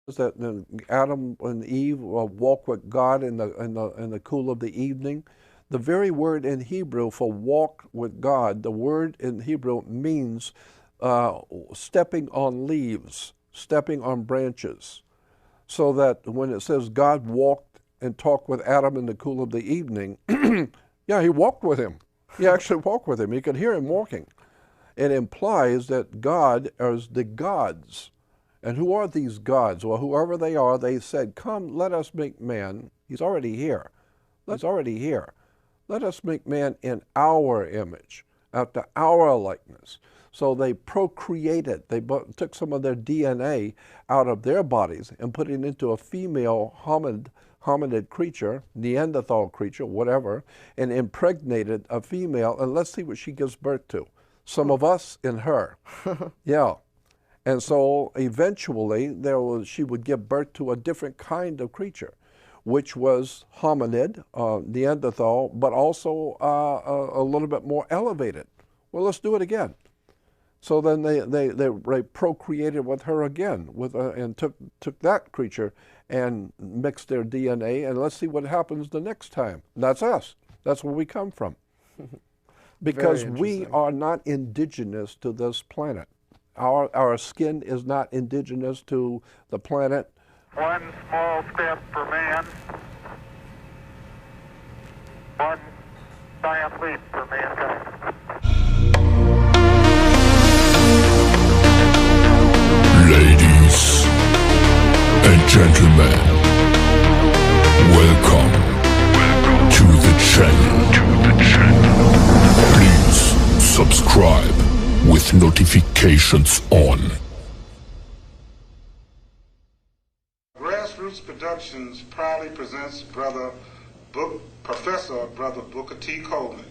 that Adam and Eve walk with God in the cool of the evening. The very word in Hebrew for walk with God, the word in Hebrew means stepping on leaves, stepping on branches. So that when it says God walked and talked with Adam in the cool of the evening, yeah, he walked with him. He actually walked with him. He could hear him walking. It implies that God is the gods. And who are these gods? Well, whoever they are, they said, come, let us make man. He's already here. He's already here. Let us make man in our image, after our likeness. So they procreated. They took some of their DNA out of their bodies and put it into a female hominid creature, Neanderthal creature, whatever, and impregnated a female. And let's see what she gives birth to. Some of us in her. Yeah. And so eventually she would give birth to a different kind of creature, which was hominid, Neanderthal, but also a little bit more elevated. Well, let's do it again. So then they procreated with her again, and took that creature and mixed their DNA, and let's see what happens the next time. And that's us. That's where we come from. Because we are not indigenous to this planet. Our skin is not indigenous to the planet. One small step for man, one giant leap for mankind. Ladies and gentlemen, welcome to the channel. Please subscribe with notifications on. Grassroots Productions proudly presents Professor Booker T. Coleman,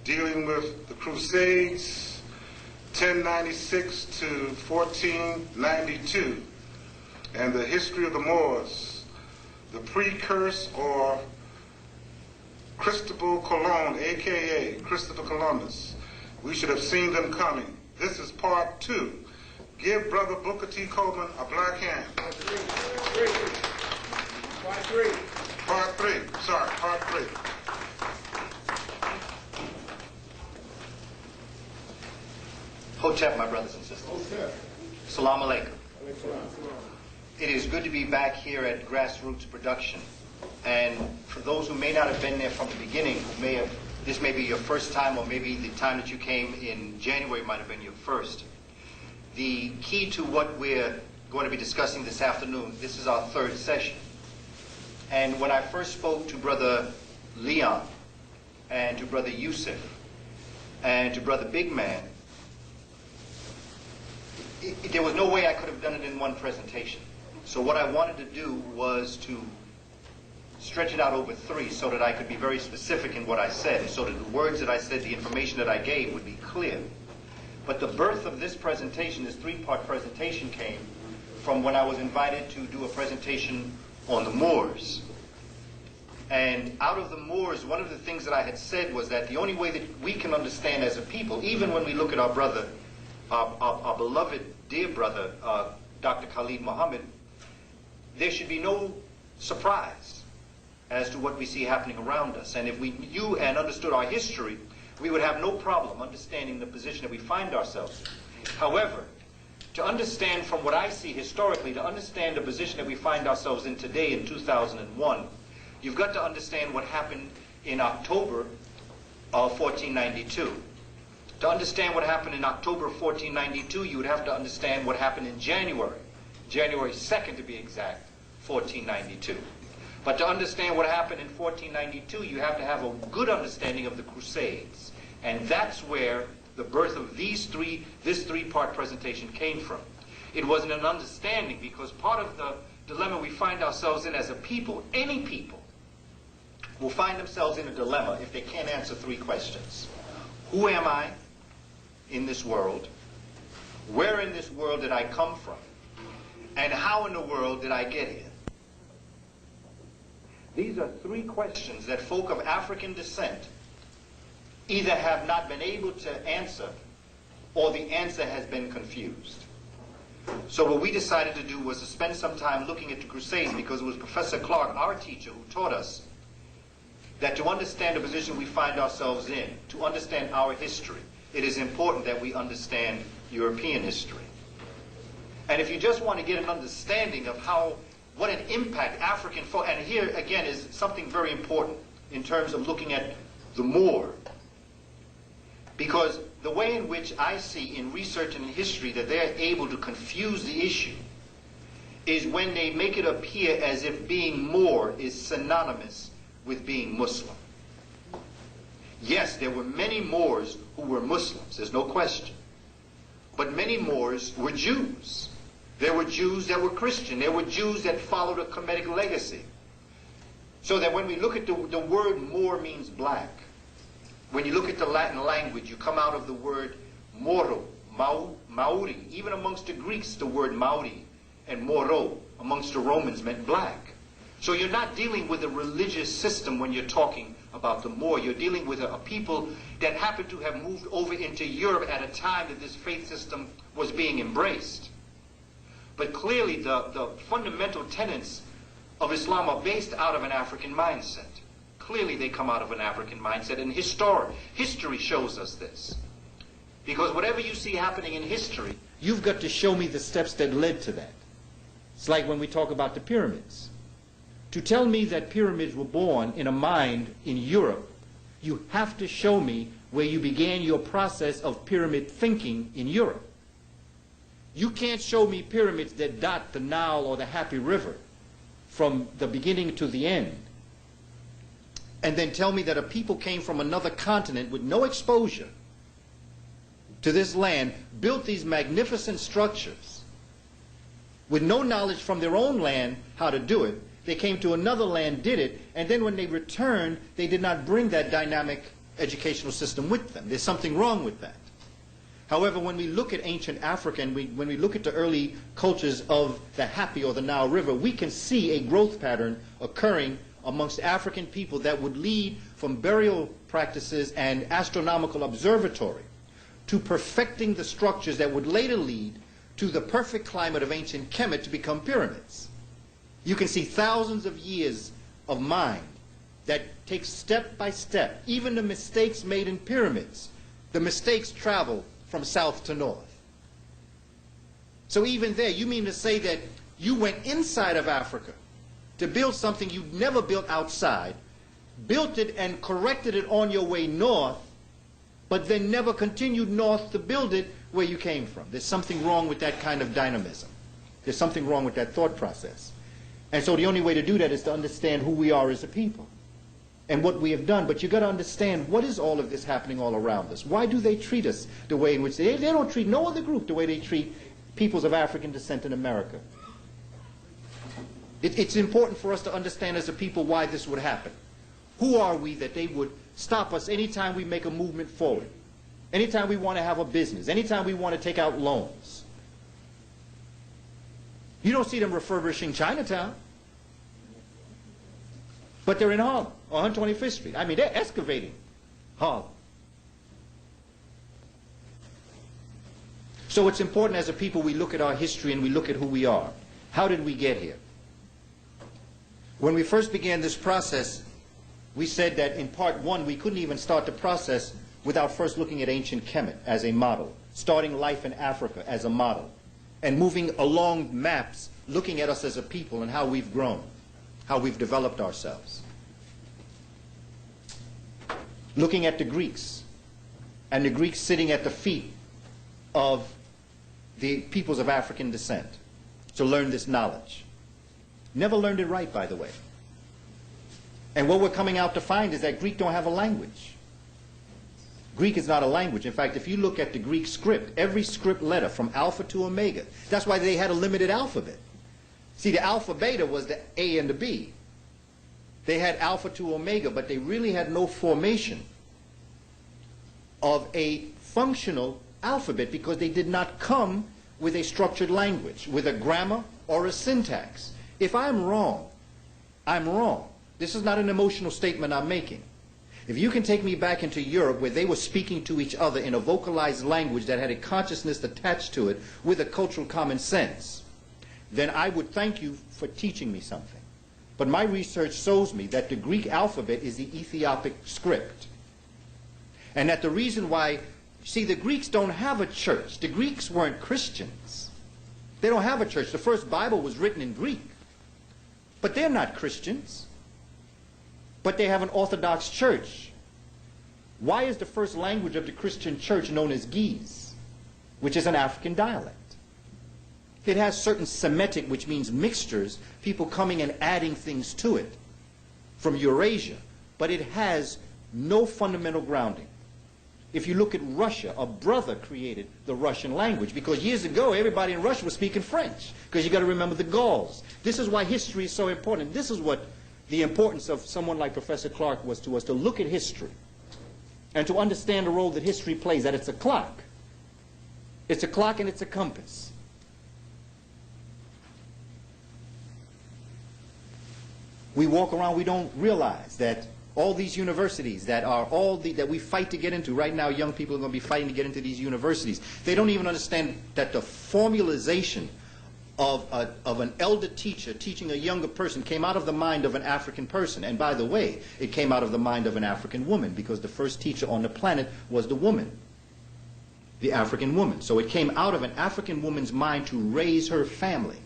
dealing with the Crusades, 1096 to 1492, and the history of the Moors, the precursor or Cristobal Colon, a.k.a. Christopher Columbus. We should have seen them coming. This is part 2. Give Brother Booker T. Coleman a black hand. Part 3. Hotep, my brothers and sisters. Salam alaikum. It is good to be back here at Grassroots Production. And for those who may not have been there from the beginning, this may be your first time, or maybe the time that you came in January might have been your first. The key to what we're going to be discussing this afternoon, this is our 3rd session. And when I first spoke to Brother Leon, and to Brother Yusuf, and to Brother Big Man, there was no way I could have done it in one presentation. So what I wanted to do was to stretch it out over 3 so that I could be very specific in what I said, so that the words that I said, the information that I gave would be clear. But the birth of this presentation, this 3-part presentation, came from when I was invited to do a presentation on the Moors. And out of the Moors, one of the things that I had said was that the only way that we can understand as a people, even when we look at our brother, our beloved, dear brother, Dr. Khalid Muhammad, there should be no surprise as to what we see happening around us. And if we knew and understood our history, we would have no problem understanding the position that we find ourselves in. However, to understand from what I see historically, to understand the position that we find ourselves in today in 2001, you've got to understand what happened in October of 1492. To understand what happened in October of 1492, you would have to understand what happened in January 2nd to be exact, 1492. But to understand what happened in 1492, you have to have a good understanding of the Crusades. And that's where the birth of this 3-part presentation came from. It wasn't an understanding, because part of the dilemma we find ourselves in as a people, any people, will find themselves in a dilemma if they can't answer 3 questions. Who am I in this world? Where in this world did I come from? And how in the world did I get here? These are 3 questions that folk of African descent either have not been able to answer, or the answer has been confused. So what we decided to do was to spend some time looking at the Crusades, because it was Professor Clark, our teacher, who taught us that to understand the position we find ourselves in, to understand our history, it is important that we understand European history. And if you just want to get an understanding of what an impact African folk, and here again is something very important in terms of looking at the Moor, because the way in which I see in research and in history that they're able to confuse the issue is when they make it appear as if being Moor is synonymous with being Muslim. Yes, there were many Moors who were Muslims, there's no question. But many Moors were Jews. There were Jews that were Christian. There were Jews that followed a Kemetic legacy. So that when we look at the word Moor means black. When you look at the Latin language, you come out of the word Moro, Maori. Even amongst the Greeks, the word Maori and Moro amongst the Romans meant black. So you're not dealing with a religious system when you're talking about the Moor. You're dealing with a people that happen to have moved over into Europe at a time that this faith system was being embraced. But clearly the fundamental tenets of Islam are based out of an African mindset. Clearly they come out of an African mindset, and history shows us this. Because whatever you see happening in history, you've got to show me the steps that led to that. It's like when we talk about the pyramids. To tell me that pyramids were born in a mind in Europe, you have to show me where you began your process of pyramid thinking in Europe. You can't show me pyramids that dot the Nile or the Happy River from the beginning to the end, and then tell me that a people came from another continent with no exposure to this land, built these magnificent structures with no knowledge from their own land how to do it. They came to another land, did it, and then when they returned, they did not bring that dynamic educational system with them. There's something wrong with that. However, when we look at ancient Africa and when we look at the early cultures of the Happy or the Nile River, we can see a growth pattern occurring amongst African people that would lead from burial practices and astronomical observatory to perfecting the structures that would later lead to the perfect climate of ancient Kemet to become pyramids. You can see thousands of years of mind that take step by step. Even the mistakes made in pyramids, the mistakes travel from south to north. So even there, you mean to say that you went inside of Africa to build something you'd never built outside, built it and corrected it on your way north, but then never continued north to build it where you came from. There's something wrong with that kind of dynamism. There's something wrong with that thought process. And so the only way to do that is to understand who we are as a people and what we have done. But you've got to understand, what is all of this happening all around us? Why do they treat us the way in which they don't treat no other group the way they treat peoples of African descent in America? It's important for us to understand as a people why this would happen. Who are we that they would stop us anytime we make a movement forward? Anytime we want to have a business, anytime we want to take out loans. You don't see them refurbishing Chinatown. But they're in Harlem, on 125th Street. I mean, they're excavating Harlem. So it's important as a people we look at our history and we look at who we are. How did we get here? When we first began this process, we said that in part one, we couldn't even start the process without first looking at ancient Kemet as a model, starting life in Africa as a model, and moving along maps, looking at us as a people and how we've grown, how we've developed ourselves. Looking at the Greeks, and the Greeks sitting at the feet of the peoples of African descent to learn this knowledge. Never learned it right, by the way. And what we're coming out to find is that Greek don't have a language. Greek is not a language. In fact, if you look at the Greek script, every script letter from alpha to omega, that's why they had a limited alphabet. See, the alpha beta was the A and the B. They had alpha to omega, but they really had no formation of a functional alphabet because they did not come with a structured language, with a grammar or a syntax. If I'm wrong, I'm wrong. This is not an emotional statement I'm making. If you can take me back into Europe where they were speaking to each other in a vocalized language that had a consciousness attached to it with a cultural common sense, then I would thank you for teaching me something. But my research shows me that the Greek alphabet is the Ethiopic script. And that the reason why, see, the Greeks don't have a church. The Greeks weren't Christians. They don't have a church. The first Bible was written in Greek. But they're not Christians. But they have an Orthodox church. Why is the first language of the Christian church known as Ge'ez, which is an African dialect? It has certain Semitic, which means mixtures, people coming and adding things to it from Eurasia. But it has no fundamental grounding. If you look at Russia, a brother created the Russian language because years ago everybody in Russia was speaking French, because you got to remember the Gauls. This is why history is so important. This is what the importance of someone like Professor Clark was to us, to look at history and to understand the role that history plays, that it's a clock. It's a clock and it's a compass. We walk around, we don't realize that all these universities that are that we fight to get into, right now young people are going to be fighting to get into these universities. They don't even understand that the formalization of an elder teacher teaching a younger person came out of the mind of an African person. And by the way, it came out of the mind of an African woman, because the first teacher on the planet was the woman, the African woman. So it came out of an African woman's mind to raise her family.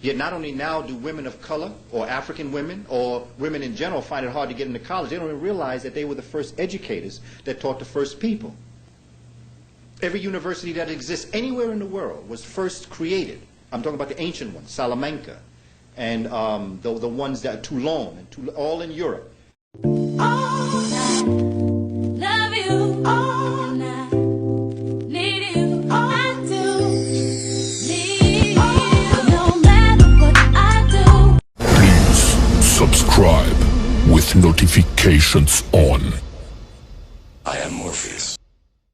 Yet not only now do women of color, or African women, or women in general find it hard to get into college, they don't even realize that they were the first educators that taught the first people. Every university that exists anywhere in the world was first created. I'm talking about the ancient ones, Salamanca, and the ones that Toulon, and all in Europe. Subscribe with notifications on. I am Morpheus.